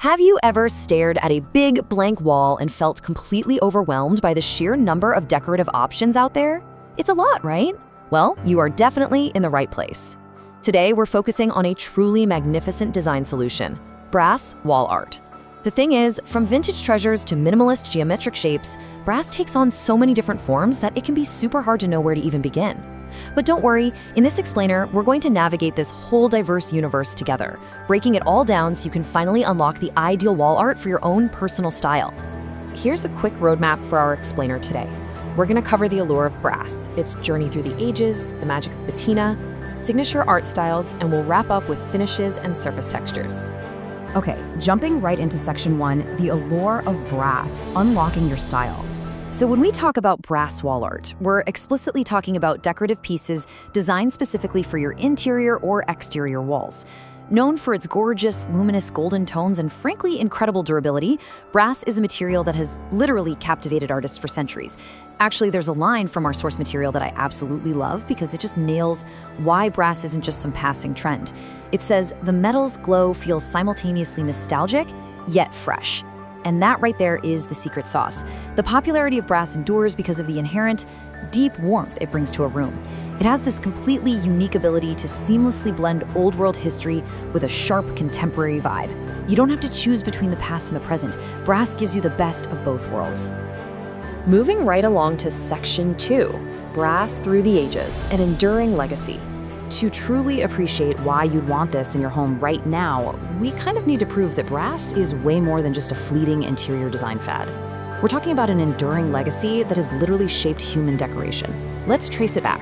Have you ever stared at a big blank wall and felt completely overwhelmed by the sheer number of decorative options out there? It's a lot, right? Well, you are definitely in the right place. Today, we're focusing on a truly magnificent design solution: brass wall art. The thing is, from vintage treasures to minimalist geometric shapes, brass takes on so many different forms that it can be super hard to know where to even begin. But don't worry, in this explainer, we're going to navigate this whole diverse universe together, breaking it all down so you can finally unlock the ideal wall art for your own personal style. Here's a quick roadmap for our explainer today. We're going to cover the allure of brass, its journey through the ages, the magic of patina, signature art styles, and we'll wrap up with finishes and surface textures. Okay, jumping right into section 1, the allure of brass, unlocking your style. So when we talk about brass wall art, we're explicitly talking about decorative pieces designed specifically for your interior or exterior walls. Known for its gorgeous, luminous golden tones and frankly incredible durability, brass is a material that has literally captivated artists for centuries. Actually, there's a line from our source material that I absolutely love because it just nails why brass isn't just some passing trend. It says, "The metal's glow feels simultaneously nostalgic, yet fresh." And that right there is the secret sauce. The popularity of brass endures because of the inherent, deep warmth it brings to a room. It has this completely unique ability to seamlessly blend old world history with a sharp contemporary vibe. You don't have to choose between the past and the present. Brass gives you the best of both worlds. Moving right along to section 2, brass through the ages, an enduring legacy. To truly appreciate why you'd want this in your home right now, we kind of need to prove that brass is way more than just a fleeting interior design fad. We're talking about an enduring legacy that has literally shaped human decoration. Let's trace it back.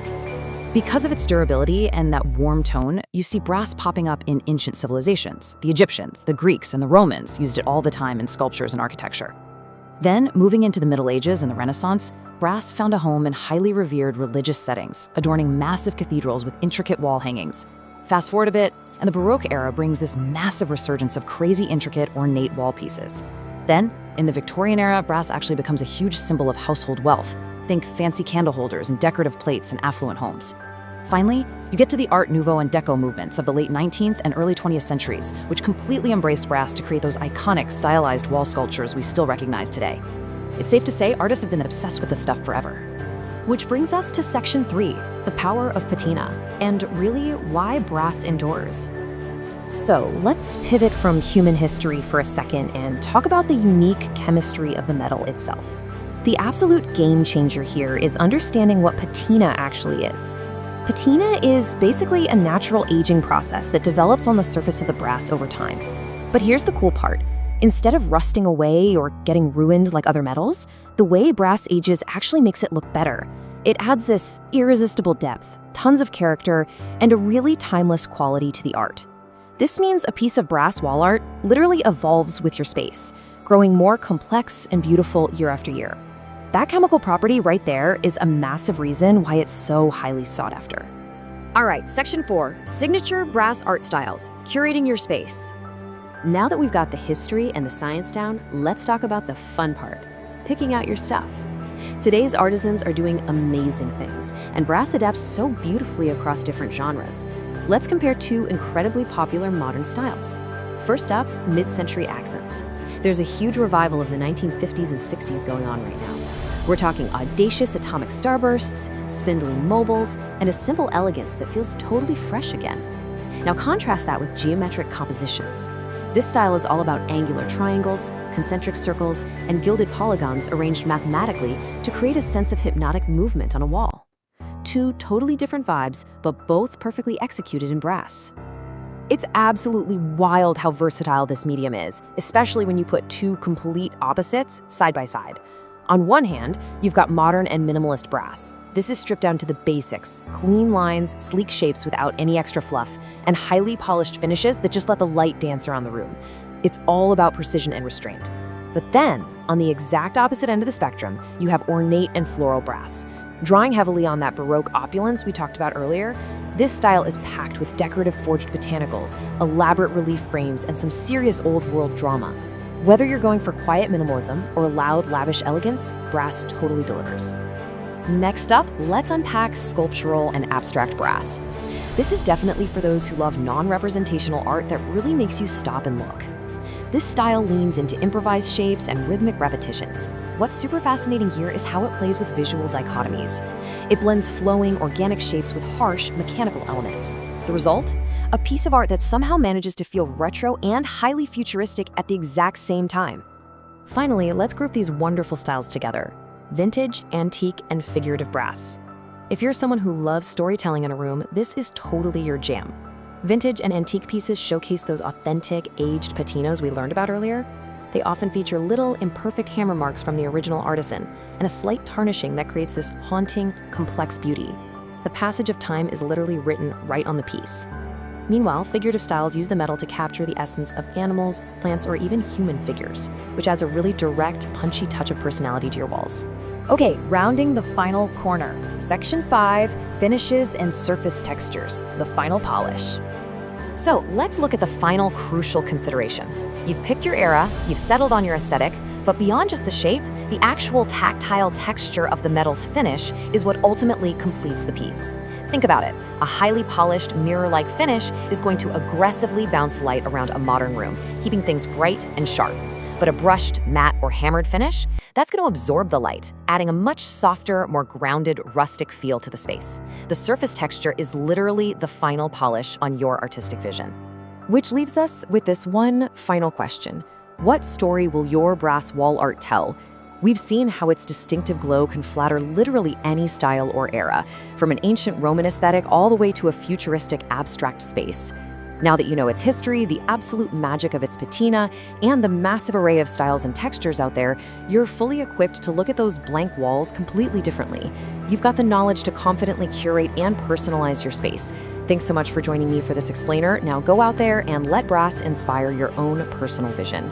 Because of its durability and that warm tone, you see brass popping up in ancient civilizations. The Egyptians, the Greeks, and the Romans used it all the time in sculptures and architecture. Then, moving into the Middle Ages and the Renaissance, brass found a home in highly revered religious settings, adorning massive cathedrals with intricate wall hangings. Fast forward a bit, and the Baroque era brings this massive resurgence of crazy intricate, ornate wall pieces. Then, in the Victorian era, brass actually becomes a huge symbol of household wealth. Think fancy candle holders and decorative plates in affluent homes. Finally, you get to the Art Nouveau and Deco movements of the late 19th and early 20th centuries, which completely embraced brass to create those iconic, stylized wall sculptures we still recognize today. It's safe to say artists have been obsessed with this stuff forever. Which brings us to section 3, the power of patina, and really why brass endures. So let's pivot from human history for a second and talk about the unique chemistry of the metal itself. The absolute game changer here is understanding what patina actually is. Patina is basically a natural aging process that develops on the surface of the brass over time. But here's the cool part. Instead of rusting away or getting ruined like other metals, the way brass ages actually makes it look better. It adds this irresistible depth, tons of character, and a really timeless quality to the art. This means a piece of brass wall art literally evolves with your space, growing more complex and beautiful year after year. That chemical property right there is a massive reason why it's so highly sought after. All right, section 4, signature brass art styles, curating your space. Now that we've got the history and the science down, let's talk about the fun part, picking out your stuff. Today's artisans are doing amazing things, and brass adapts so beautifully across different genres. Let's compare two incredibly popular modern styles. First up, mid-century accents. There's a huge revival of the 1950s and 60s going on right now. We're talking audacious atomic starbursts, spindly mobiles, and a simple elegance that feels totally fresh again. Now contrast that with geometric compositions. This style is all about angular triangles, concentric circles, and gilded polygons arranged mathematically to create a sense of hypnotic movement on a wall. Two totally different vibes, but both perfectly executed in brass. It's absolutely wild how versatile this medium is, especially when you put two complete opposites side by side. On one hand, you've got modern and minimalist brass. This is stripped down to the basics, clean lines, sleek shapes without any extra fluff, and highly polished finishes that just let the light dance around the room. It's all about precision and restraint. But then, on the exact opposite end of the spectrum, you have ornate and floral brass. Drawing heavily on that Baroque opulence we talked about earlier, this style is packed with decorative forged botanicals, elaborate relief frames, and some serious old-world drama. Whether you're going for quiet minimalism or loud, lavish elegance, brass totally delivers. Next up, let's unpack sculptural and abstract brass. This is definitely for those who love non-representational art that really makes you stop and look. This style leans into improvised shapes and rhythmic repetitions. What's super fascinating here is how it plays with visual dichotomies. It blends flowing, organic shapes with harsh, mechanical elements. The result? A piece of art that somehow manages to feel retro and highly futuristic at the exact same time. Finally, let's group these wonderful styles together: vintage, antique, and figurative brass. If you're someone who loves storytelling in a room, this is totally your jam. Vintage and antique pieces showcase those authentic, aged patinos we learned about earlier. They often feature little, imperfect hammer marks from the original artisan and a slight tarnishing that creates this haunting, complex beauty. The passage of time is literally written right on the piece. Meanwhile, figurative styles use the metal to capture the essence of animals, plants, or even human figures, which adds a really direct, punchy touch of personality to your walls. Okay, rounding the final corner. Section 5, finishes and surface textures, the final polish. So let's look at the final crucial consideration. You've picked your era, you've settled on your aesthetic, but beyond just the shape, the actual tactile texture of the metal's finish is what ultimately completes the piece. Think about it. A highly polished, mirror-like finish is going to aggressively bounce light around a modern room, keeping things bright and sharp. But a brushed, matte, or hammered finish, that's going to absorb the light, adding a much softer, more grounded, rustic feel to the space. The surface texture is literally the final polish on your artistic vision. Which leaves us with this one final question. What story will your brass wall art tell? We've seen how its distinctive glow can flatter literally any style or era, from an ancient Roman aesthetic all the way to a futuristic abstract space. Now that you know its history, the absolute magic of its patina, and the massive array of styles and textures out there, you're fully equipped to look at those blank walls completely differently. You've got the knowledge to confidently curate and personalize your space. Thanks so much for joining me for this explainer. Now go out there and let brass inspire your own personal vision.